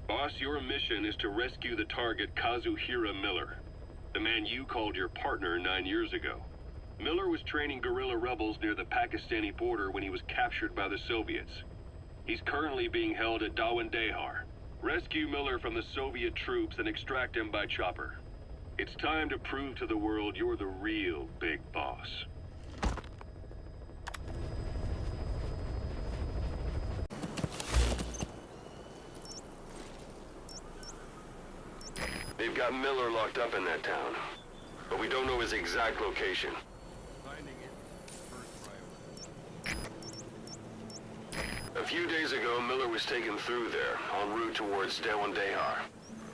Boss, your mission is to rescue the target Kazuhira Miller, the man you called your partner 9 years ago. Miller was training guerrilla rebels near the Pakistani border when he was captured by the Soviets. He's currently being held at Dawandehar. Rescue Miller from the Soviet troops and extract him by chopper. It's time to prove to the world you're the real big boss. They've got Miller locked up in that town, but we don't know his exact location. A few days ago, Miller was taken through there, en route towards Dawandehar.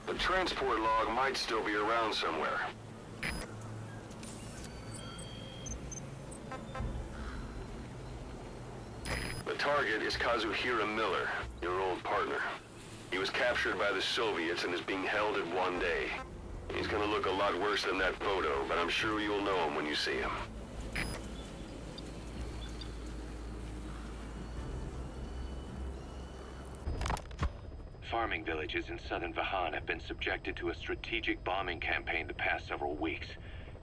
The transport log might still be around somewhere. The target is Kazuhira Miller, your old partner. He was captured by the Soviets and is being held at one day. He's gonna look a lot worse than that photo, but I'm sure you'll know him when you see him. Farming villages in southern Vahan have been subjected to a strategic bombing campaign the past several weeks.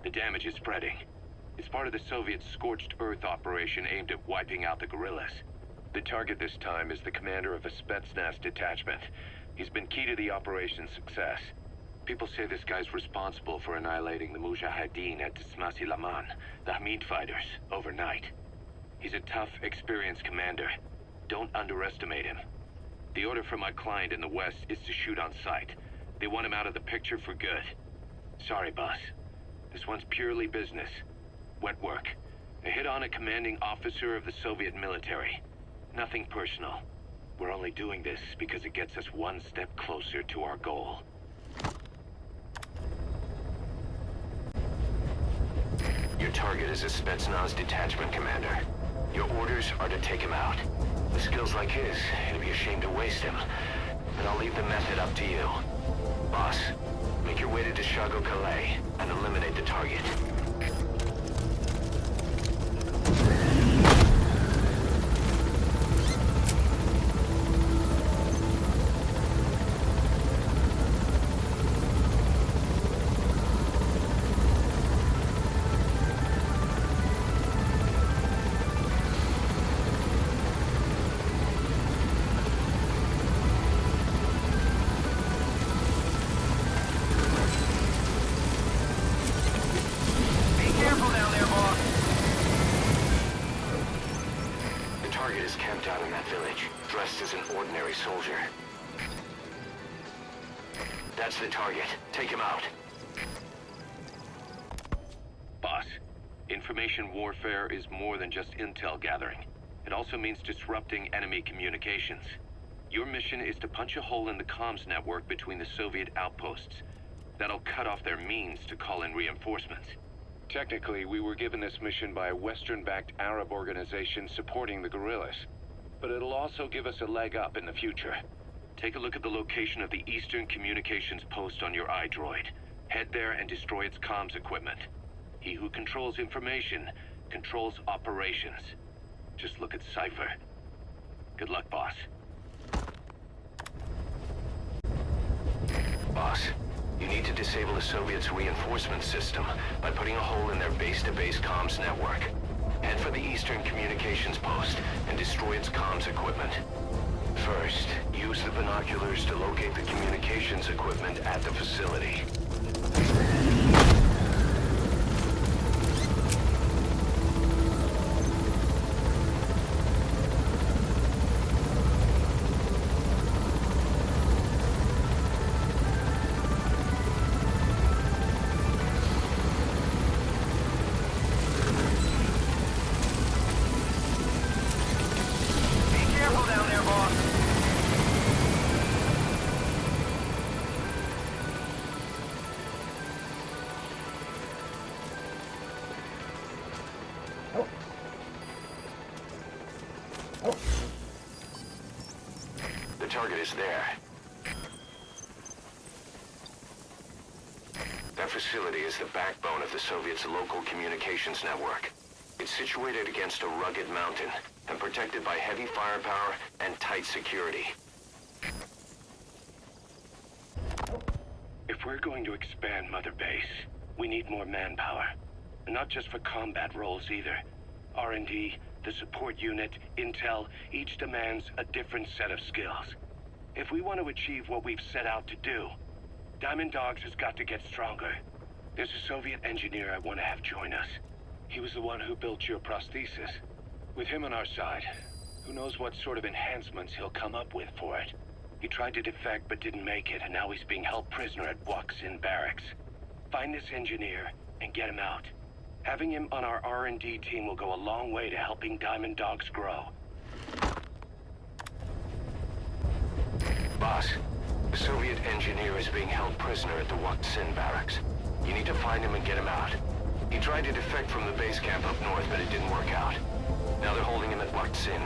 The damage is spreading. It's part of the Soviet scorched earth operation aimed at wiping out the guerrillas. The target this time is the commander of a Spetsnaz detachment. He's been key to the operation's success. People say this guy's responsible for annihilating the Mujahideen at Tismasi Laman, the Hamid Fighters, overnight. He's a tough, experienced commander. Don't underestimate him. The order from my client in the west is to shoot on sight. They want him out of the picture for good. Sorry, boss. This one's purely business. Wet work. A hit on a commanding officer of the Soviet military. Nothing personal. We're only doing this because it gets us one step closer to our goal. Your target is a Spetsnaz detachment commander. Your orders are to take him out. With skills like his, it'd be a shame to waste him. But I'll leave the method up to you. Boss, make your way to Deshago Calais and eliminate the target. Soldier. That's the target. Take him out. Boss, information warfare is more than just intel gathering. It also means disrupting enemy communications. Your mission is to punch a hole in the comms network between the Soviet outposts. That'll cut off their means to call in reinforcements. Technically, we were given this mission by a Western-backed Arab organization supporting the guerrillas. But it'll also give us a leg up in the future. Take a look at the location of the Eastern Communications Post on your iDroid. Head there and destroy its comms equipment. He who controls information controls operations. Just look at Cypher. Good luck, boss. Boss, you need to disable the Soviets' reinforcement system by putting a hole in their base-to-base comms network. Head for the Eastern Communications Post and destroy its comms equipment. First, use the binoculars to locate the communications equipment at the facility. The target is there. That facility is the backbone of the Soviets' local communications network. It's situated against a rugged mountain and protected by heavy firepower and tight security. we're going to expand Mother Base, we need more manpower. And not just for combat roles either. R&D, the support unit, intel, each demands a different set of skills. If we want to achieve what we've set out to do, Diamond Dogs has got to get stronger. There's a Soviet engineer I want to have join us. He was the one who built your prosthesis. With him on our side, who knows what sort of enhancements he'll come up with for it. He tried to defect but didn't make it, and now he's being held prisoner at Waksin Barracks. Find this engineer and get him out. Having him on our R&D team will go a long way to helping Diamond Dogs grow. Boss, the Soviet engineer is being held prisoner at the Waksin Barracks. You need to find him and get him out. He tried to defect from the base camp up north, but it didn't work out. Now they're holding him at Waksin.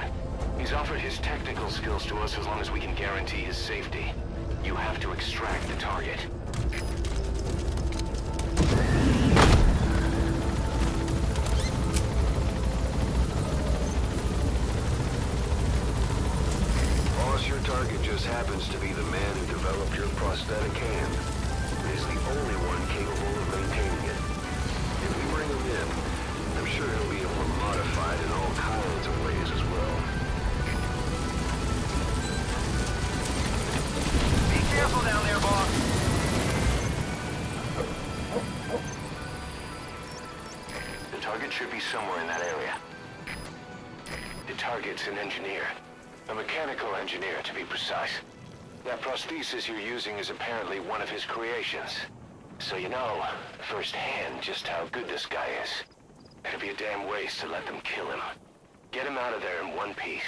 He's offered his technical skills to us as long as we can guarantee his safety. You have to extract the target. Boss, your target just happens to be the man who developed your prosthetic hand. He's the only one capable of maintaining it. If we bring him in, I'm sure he'll be able to modify it in all kinds of ways as well. Be careful down there, boss! The target should be somewhere in that area. The target's an engineer. A mechanical engineer, to be precise. That prosthesis you're using is apparently one of his creations. So you know, firsthand, just how good this guy is. It'd be a damn waste to let them kill him. Get him out of there in one piece.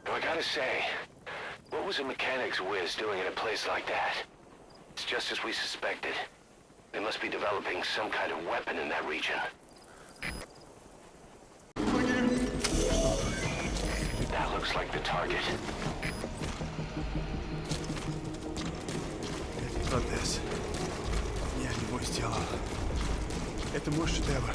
Now I gotta say, what was a mechanics whiz doing in a place like that? It's just as we suspected. They must be developing some kind of weapon in that region. That looks like the target. Протез. Я его сделал. Это мой шедевр.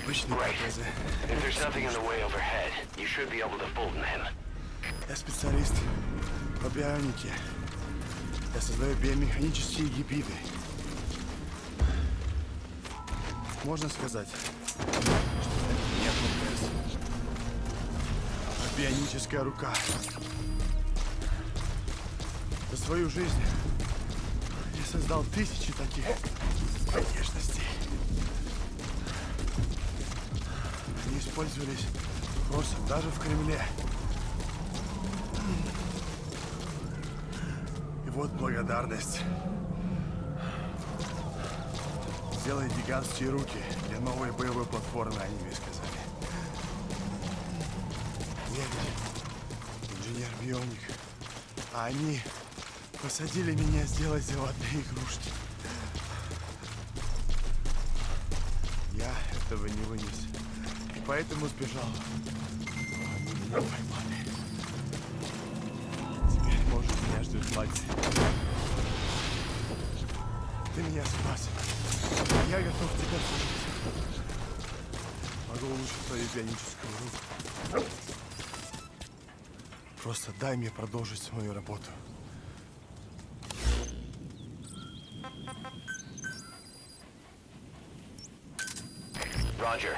Обычные протезы. If there's nothing in the way overhead, you should be able to Fulton him. Я специалист по бионике. Я создаю биомеханические гибриды. Можно сказать, что это не протез, а бионическая рука. За свою жизнь я создал тысячи таких внешностей. Они использовались просто даже в Кремле. И вот благодарность. Сделай гигантские руки для новой боевой платформы, они мне сказали. Я ведь инженер-бионик, а они посадили меня сделать золотые игрушки. Я этого не вынес, и поэтому сбежал. Но они меня поймали. Теперь, может, меня ждет мать. Ты меня спас. Я готов тебя слушать. Могу улучшить свою бионическую руку. Просто дай мне продолжить свою работу. Roger.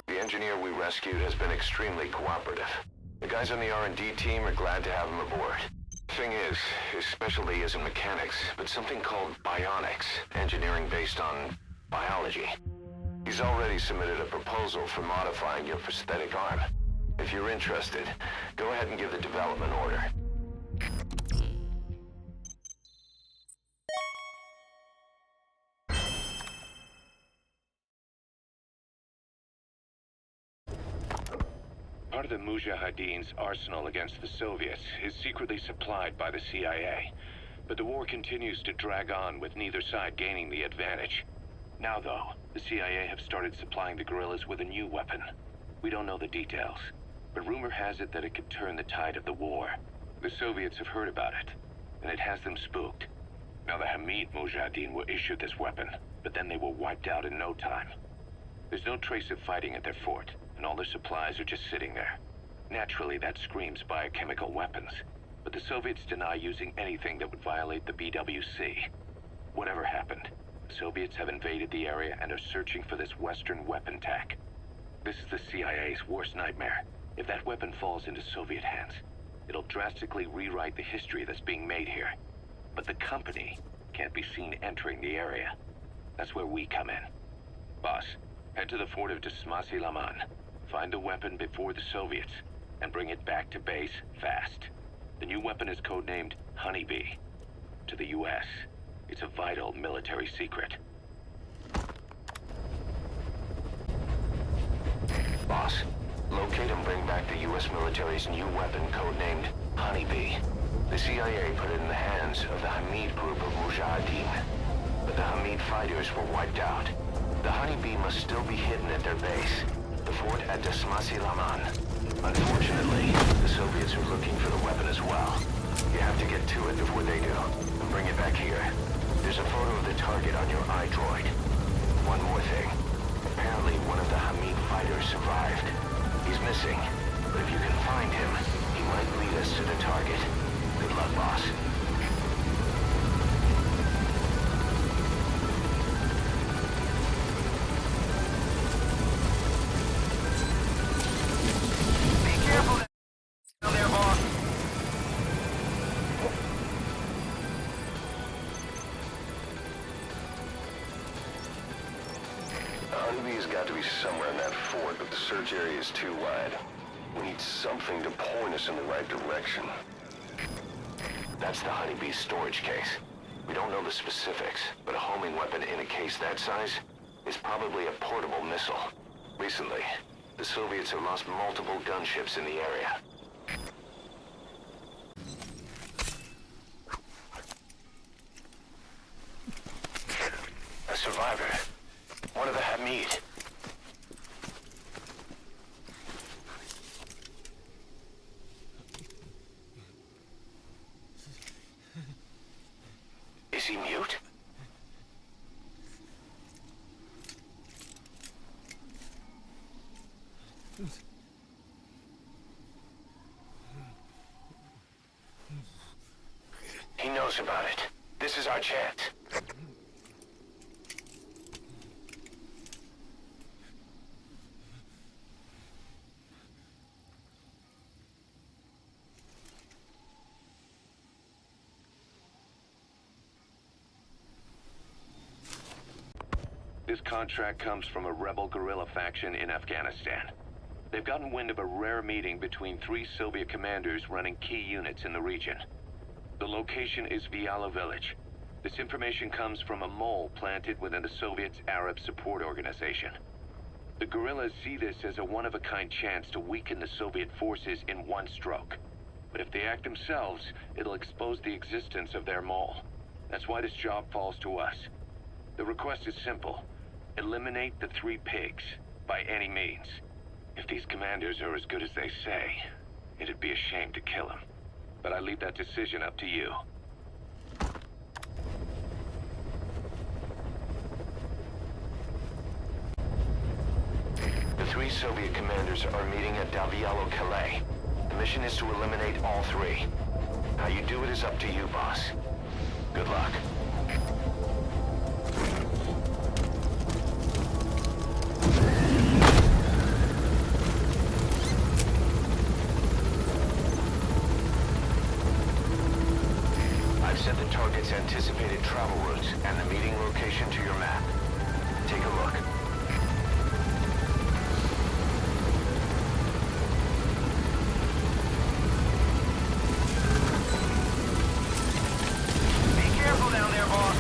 The engineer we rescued has been extremely cooperative. The guys on the R&D team are glad to have him aboard. Thing is, his specialty isn't mechanics, but something called bionics, engineering based on biology. He's already submitted a proposal for modifying your prosthetic arm. If you're interested, go ahead and give the development order. Part of the Mujahideen's arsenal against the Soviets is secretly supplied by the CIA. But the war continues to drag on with neither side gaining the advantage. Now though, the CIA have started supplying the guerrillas with a new weapon. We don't know the details, but rumor has it that it could turn the tide of the war. The Soviets have heard about it, and it has them spooked. Now the Hamid Mujahideen were issued this weapon, but then they were wiped out in no time. There's no trace of fighting at their fort, and and all their supplies are just sitting there. Naturally, that screams biochemical weapons, but the Soviets deny using anything that would violate the BWC. Whatever happened, the Soviets have invaded the area and are searching for this Western weapon tack. This is the CIA's worst nightmare. If that weapon falls into Soviet hands, it'll drastically rewrite the history that's being made here. But the company can't be seen entering the area. That's where we come in. Boss, head to the fort of Laman. Find the weapon before the Soviets, and bring it back to base fast. The new weapon is codenamed Honeybee. To the U.S., it's a vital military secret. Boss, locate and bring back the U.S. military's new weapon codenamed Honeybee. The CIA put it in the hands of the Hamid group of Mujahideen, but the Hamid fighters were wiped out. The Honeybee must still be hidden at their base, the fort at Laman. Unfortunately, the Soviets are looking for the weapon as well. You have to get to it before they do, and bring it back here. There's a photo of the target on your iDroid. One more thing. Apparently, one of the Hamid fighters survived. He's missing, but if you can find him, he might lead us to the target. Good luck, boss. Be careful down there, boss. Honeybee's got to be somewhere in that fort, but the search area is too wide. We need something to point us in the right direction. That's the Honeybee's storage case. We don't know the specifics, but a homing weapon in a case that size is probably a portable missile. Recently, the Soviets have lost multiple gunships in the area. A survivor. One of the Hamid. Is he mute? He knows about it. This is our chance. This contract comes from a rebel guerrilla faction in Afghanistan. They've gotten wind of a rare meeting between 3 Soviet commanders running key units in the region. The location is Viala village. This information comes from a mole planted within the Soviets' Arab Support Organization. The guerrillas see this as a one-of-a-kind chance to weaken the Soviet forces in one stroke. But if they act themselves, it'll expose the existence of their mole. That's why this job falls to us. The request is simple. Eliminate the 3 pigs, by any means. If these commanders are as good as they say, it'd be a shame to kill them. But I leave that decision up to you. The 3 Soviet commanders are meeting at Davialo Calais. The mission is to eliminate all 3. How you do it is up to you, boss. Good luck. I've set the target's anticipated travel routes and the meeting location to your map. Take a look. Be careful down there, boss.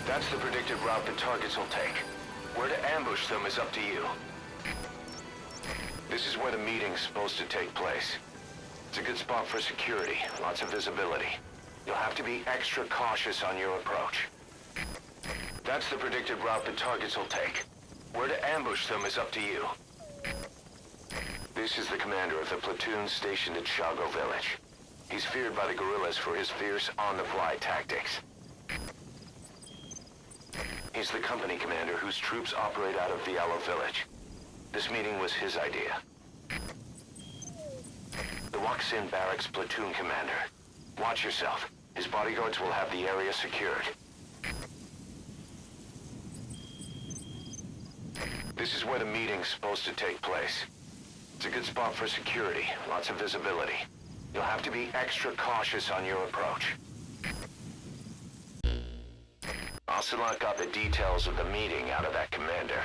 That's the predicted route the targets will take. Where to ambush them is up to you. This is where the meeting's supposed to take place. It's a good spot for security, lots of visibility. You'll have to be extra cautious on your approach. That's the predicted route the targets will take. Where to ambush them is up to you. This is the commander of the platoon stationed at Shago village. He's feared by the guerrillas for his fierce on-the-fly tactics. He's the company commander whose troops operate out of Diallo village. This meeting was his idea. The Waksin Barracks platoon commander. Watch yourself. His bodyguards will have the area secured. This is where the meeting's supposed to take place. It's a good spot for security, lots of visibility. You'll have to be extra cautious on your approach. Ocelot got the details of the meeting out of that commander.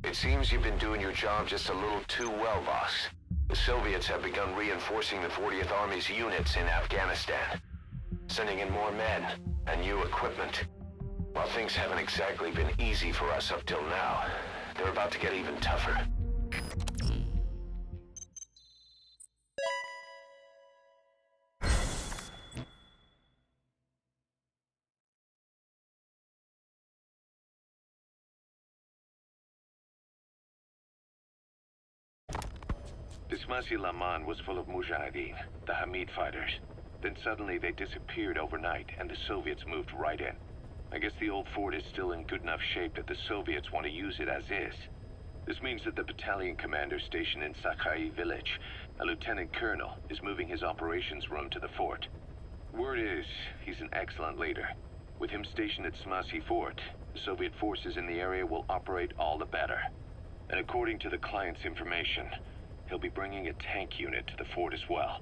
It seems you've been doing your job just a little too well, boss. The Soviets have begun reinforcing the 40th Army's units in Afghanistan, sending in more men and new equipment. While things haven't exactly been easy for us up till now, they're about to get even tougher. The Smassi Laman was full of Mujahideen, the Hamid Fighters. Then suddenly they disappeared overnight, and the Soviets moved right in. I guess the old fort is still in good enough shape that the Soviets want to use it as is. This means that the battalion commander stationed in Sakai village, a lieutenant colonel, is moving his operations room to the fort. Word is, he's an excellent leader. With him stationed at Smassi Fort, the Soviet forces in the area will operate all the better. And according to the client's information, he'll be bringing a tank unit to the fort as well.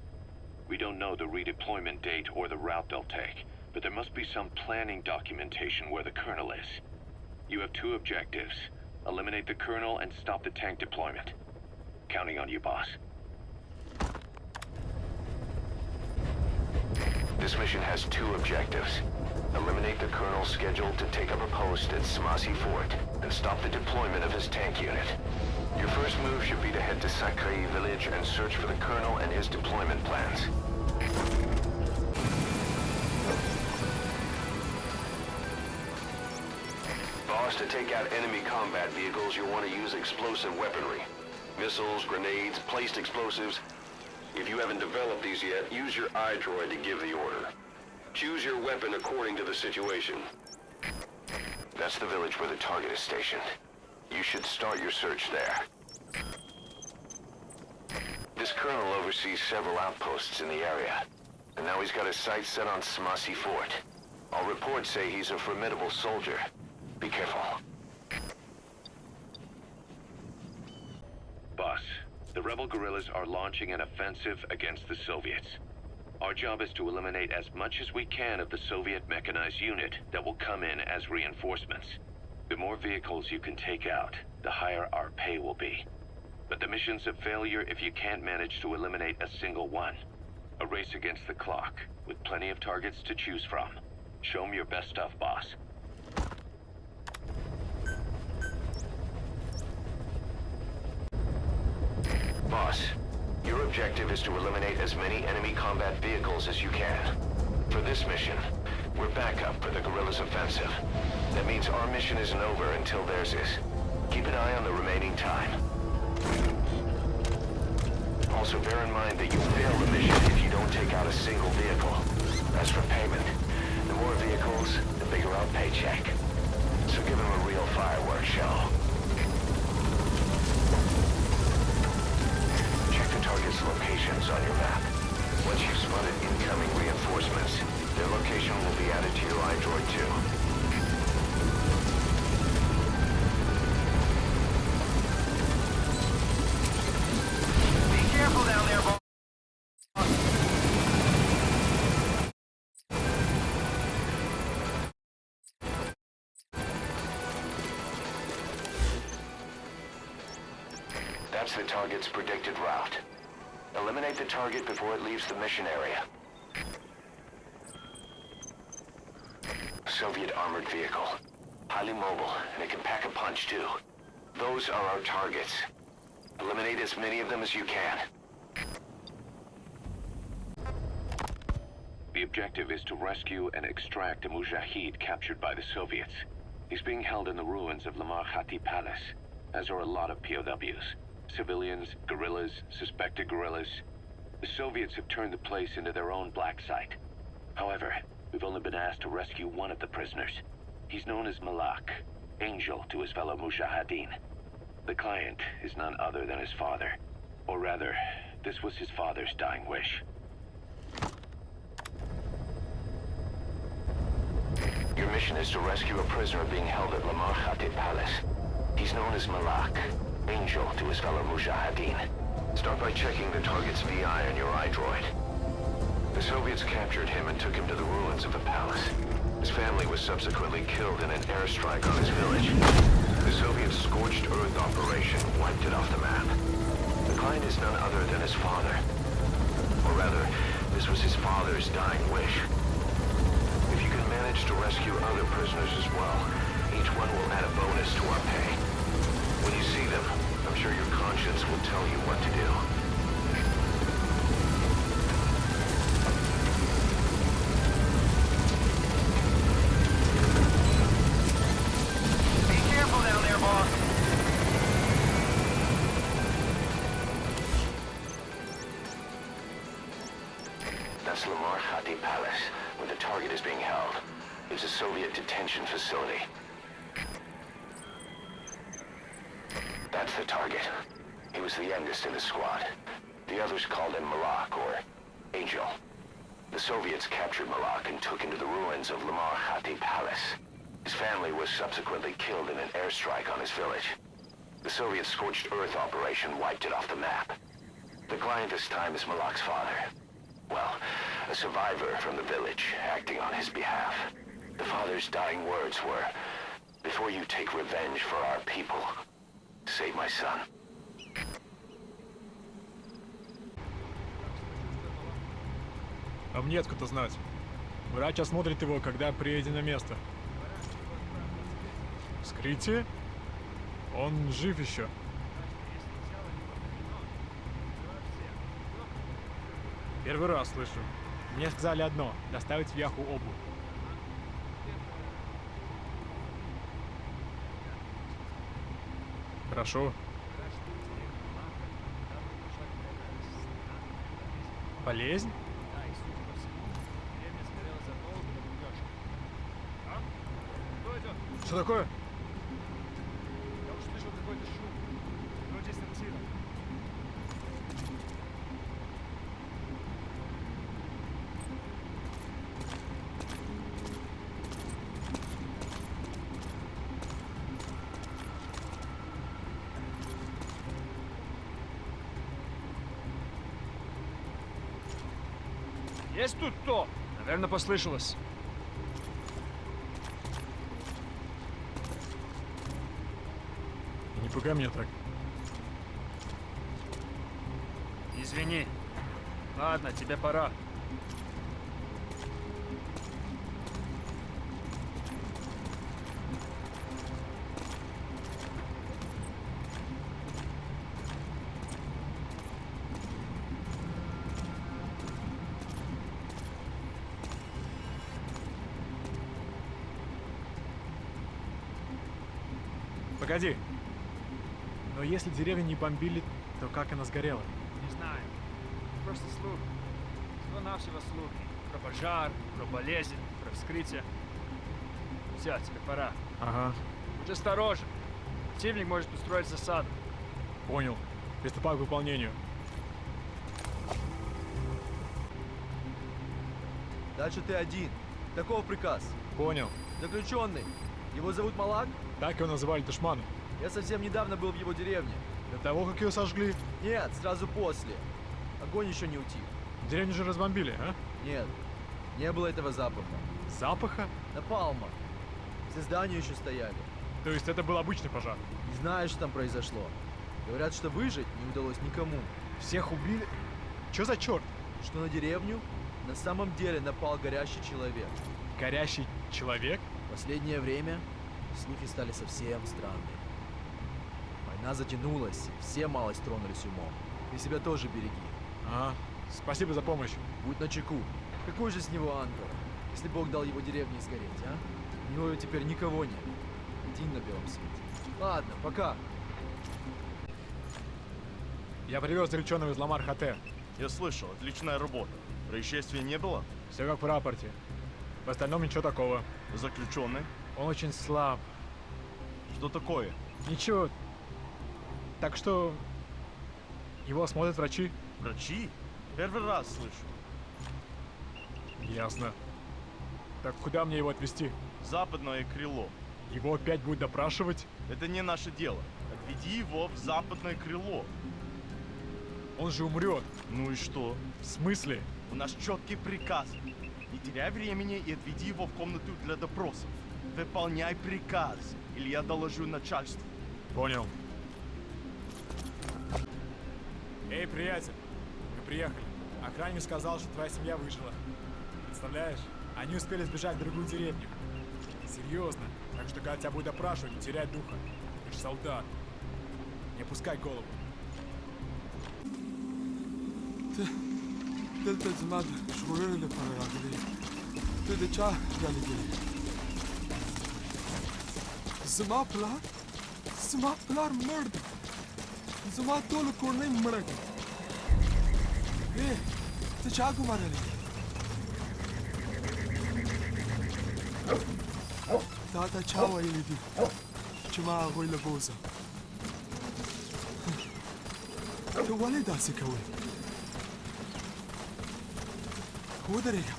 We don't know the redeployment date or the route they'll take, but there must be some planning documentation where the colonel is. You have two objectives: eliminate the colonel and stop the tank deployment. Counting on you, boss. This mission has two objectives. Eliminate the colonel scheduled to take up a post at Smassi Fort and stop the deployment of his tank unit. Your first move should be to head to Sakai village and search for the colonel and his deployment plans. Boss, to take out enemy combat vehicles, you'll want to use explosive weaponry. Missiles, grenades, placed explosives. If you haven't developed these yet, use your iDroid to give the order. Choose your weapon according to the situation. That's the village where the target is stationed. You should start your search there. This colonel oversees several outposts in the area, and now he's got his sights set on Smassi Fort. All reports say he's a formidable soldier. Be careful. Boss, the rebel guerrillas are launching an offensive against the Soviets. Our job is to eliminate as much as we can of the Soviet mechanized unit that will come in as reinforcements. The more vehicles you can take out, the higher our pay will be. But the mission's a failure if you can't manage to eliminate a single one. A race against the clock, with plenty of targets to choose from. Show 'em your best stuff, boss. Boss, your objective is to eliminate as many enemy combat vehicles as you can. For this mission, we're backup for the guerrillas' offensive. That means our mission isn't over until theirs is. Keep an eye on the remaining time. Also bear in mind that you'll fail the mission if you don't take out a single vehicle. As for payment, the more vehicles, the bigger our paycheck. So give them a real fireworks show. Check the target's locations on your map. Once you've spotted incoming reinforcements, their location will be added to your iDroid too. Be careful down there, boss. That's the target's predicted route. Eliminate the target before it leaves the mission area. Soviet armored vehicle. Highly mobile, and it can pack a punch too. Those are our targets. Eliminate as many of them as you can. The objective is to rescue and extract a Mujahid captured by the Soviets. He's being held in the ruins of Lamar Khati Palace, as are a lot of POWs. Civilians, guerrillas, suspected guerrillas. The Soviets have turned the place into their own black site. However, we've only been asked to rescue one of the prisoners. He's known as Malak, Angel to his fellow Mujahideen. The client is none other than his father. Or rather, this was his father's dying wish. Your mission is to rescue a prisoner being held at Lamar Khatib Palace. He's known as Malak, Angel to his fellow Mujahideen. Start by checking the target's VI on your iDroid. The Soviets captured him and took him to the ruins of the palace. His family was subsequently killed in an airstrike on his village. The Soviet scorched earth operation wiped it off the map. The client is none other than his father. Or rather, this was his father's dying wish. If you can manage to rescue other prisoners as well, each one will add a bonus to our pay. When you see them, I'm sure your conscience will tell you what to do. Be careful down there, boss. That's Lamar Khatib Palace, where the target is being held. It's a Soviet detention facility. That's the target. He was the youngest in the squad. The others called him Malak, or Angel. The Soviets captured Malak and took him to the ruins of Lamar Khatib Palace. His family was subsequently killed in an airstrike on his village. The Soviet scorched earth operation wiped it off the map. The client this time is Malak's father. Well, a survivor from the village, acting on his behalf. The father's dying words were, "Before you take revenge for our people, save my son." А мне откуда знать? Врач осмотрит его, когда приедем на место. Вскрытие? Он жив еще. Первый раз слышу. Мне сказали одно — доставить в Яху обувь. Хорошо. Болезнь? Что такое? Я уж слышал какой-то шум. Вроде сортира. Есть тут кто? Наверное, послышалось. Не пугай меня так. Извини. Ладно, тебе пора. Погоди. Но если деревню не бомбили, то как она сгорела? Не знаю. Просто слух. Всего-навсего слухи. Про пожар, про болезнь, про вскрытие. Все, тебе пора. Ага, Будь осторожен. Противник может устроить засаду. понял. Приступаю к выполнению. Дальше ты один. Таков приказ. Понял. Заключенный. Его зовут Малак? Так его называли душманом. Я совсем недавно был в его деревне. До того, как ее сожгли. Нет, сразу после. Огонь еще не утих. Деревню же разбомбили, а? Нет, не было этого запаха. Запаха? Напалма. Все здания еще стояли. То есть это был обычный пожар? Не знаю, что там произошло. Говорят, что выжить не удалось никому. Всех убили? Чё за черт? Что на деревню на самом деле напал горящий человек. Горящий человек? В последнее время слухи стали совсем странные. Война затянулась, и все малость тронулись умом. Ты себя тоже береги. Ага, спасибо за помощь. Будь начеку. Какой же с него ангел, если Бог дал его деревне сгореть, а? У него теперь никого нет. Один на белом свете. Ладно, пока. Я привез заключенного из Ламар-Хате. Я слышал, отличная работа. Происшествия не было? Все как в рапорте. В остальном ничего такого. Заключенный? Он очень слаб. Что такое? Ничего. Так что его осмотрят врачи. Врачи? Первый раз слышу. Ясно. Так куда мне его отвезти? Западное крыло. Его опять будут допрашивать? Это не наше дело. Отведи его в западное крыло. Он же умрет. Ну и что? В смысле? У нас четкий приказ. Не теряй времени и отведи его в комнату для допросов. Выполняй приказ, или я доложу начальству. Понял. Эй, приятель, мы приехали. Охранник сказал, что твоя семья выжила. Представляешь? Они успели сбежать в другую деревню. Серьезно. Так что, когда тебя будут допрашивать, не теряй духа. Ты же солдат. Не опускай голову. دلتا زما د ژغورلو لپاره راغلی ته د چا رالېږلی زما پلار مړ دی زما ټوله کورنۍ مړه ده ته چا ګمارلی تا ته چا ویلي دي چې ما هغوی له بوځه ته ولې داسې کوې ودرېږه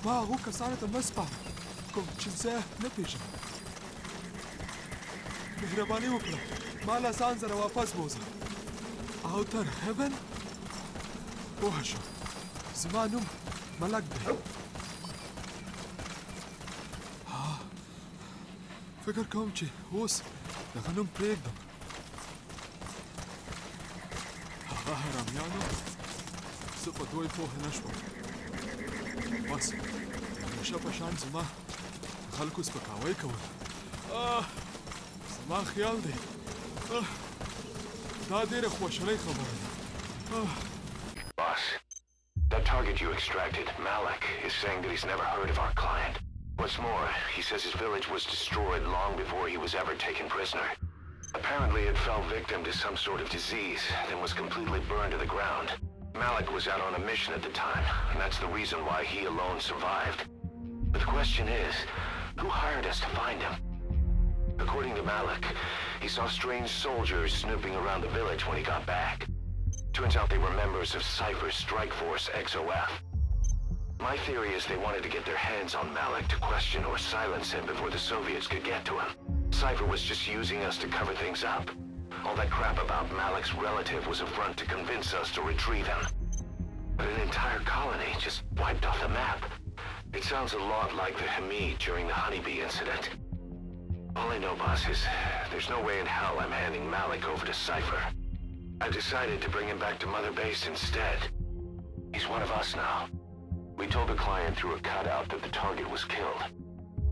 ما هغو کسانو ته مه سپاره کوم چې زه نه پېژنم مهرباني وکړه ما له ځان سره واپس بوځه او تر هیبن پوه شو زما نوم ملک دی فکر کوم چې اوس دغه نوم پرېږدم هغه حرامیانو زه په دوی پوه نه شوم بس همیشه په شان زما خلکو سپکاوی کول زما خیال دی دا ډېره خوشحالۍ خبره ده Boss, that target you extracted, Malik, is saying that he's never heard of our client. What's more, he says his village was destroyed long before he was ever taken prisoner. Apparently it fell victim to some sort of disease, then was completely burned to the ground. Malik was out on a mission at the time, and that's the reason why he alone survived. But the question is, who hired us to find him? According to Malik, he saw strange soldiers snooping around the village when he got back. Turns out they were members of Cypher's strike force XOF. My theory is they wanted to get their hands on Malik to question or silence him before the Soviets could get to him. Cypher was just using us to cover things up. All that crap about Malik's relative was a front to convince us to retrieve him. But an entire colony just wiped off the map. It sounds a lot like the Hamid during the honeybee incident. All I know, boss, is there's no way in hell I'm handing Malik over to Cypher. I've decided to bring him back to Mother Base instead. He's one of us now. We told the client through a cutout that the target was killed.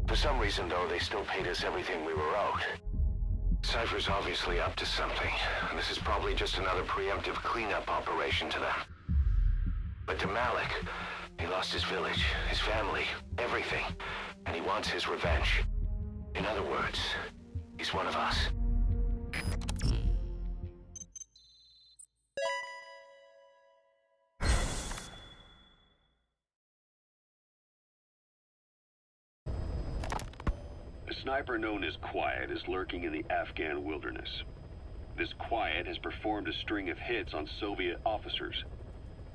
For some reason, though, they still paid us everything we were owed. Cypher's obviously up to something, and this is probably just another preemptive cleanup operation to them. But to Malik, he lost his village, his family, everything, and he wants his revenge. In other words, he's one of us. A sniper known as Quiet is lurking in the Afghan wilderness. This Quiet has performed a string of hits on Soviet officers.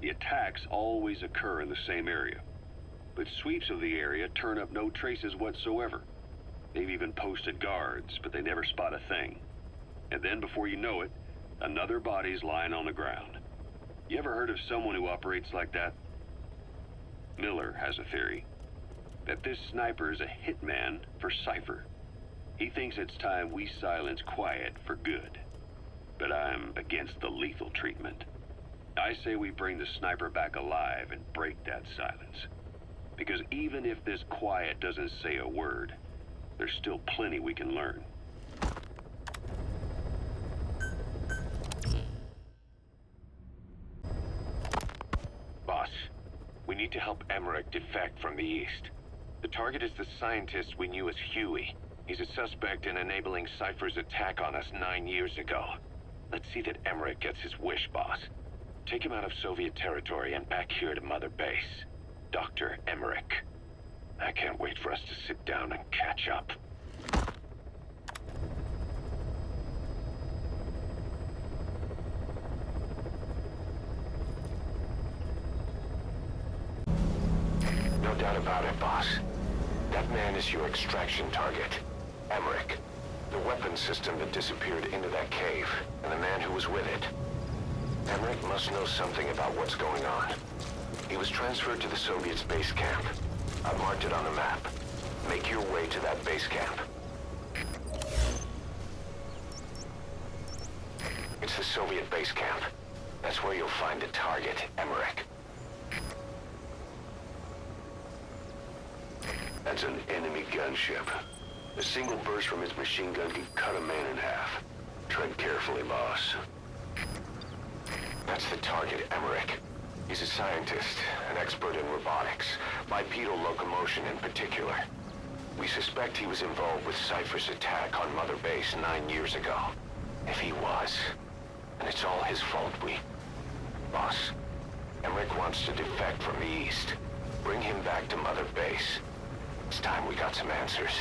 The attacks always occur in the same area, but sweeps of the area turn up no traces whatsoever. They've even posted guards, but they never spot a thing. And then before you know it, another body's lying on the ground. You ever heard of someone who operates like that? Miller has a theory that this sniper is a hitman for Cypher. He thinks it's time we silence Quiet for good. But I'm against the lethal treatment. I say we bring the sniper back alive and break that silence. Because even if this Quiet doesn't say a word, there's still plenty we can learn. Boss, we need to help Emmerich defect from the east. The target is the scientist we knew as Huey. He's a suspect in enabling Cypher's attack on us 9 years ago. Let's see that Emmerich gets his wish, boss. Take him out of Soviet territory and back here to Mother Base. Dr. Emmerich. I can't wait for us to sit down and catch up. about it, boss. That man is your extraction target, Emmerich. The weapons system that disappeared into that cave, and the man who was with it. Emmerich must know something about what's going on. He was transferred to the Soviets' base camp. I've marked it on the map. Make your way to that base camp. It's the Soviet base camp. That's where you'll find the target, Emmerich. That's an enemy gunship. A single burst from its machine gun can cut a man in half. Tread carefully, boss. That's the target, Emmerich. He's a scientist, an expert in robotics, bipedal locomotion in particular. We suspect he was involved with Cypher's attack on Mother Base 9 years ago. If he was, and it's all his fault, Boss, Emmerich wants to defect from the east. Bring him back to Mother Base. It's time we got some answers.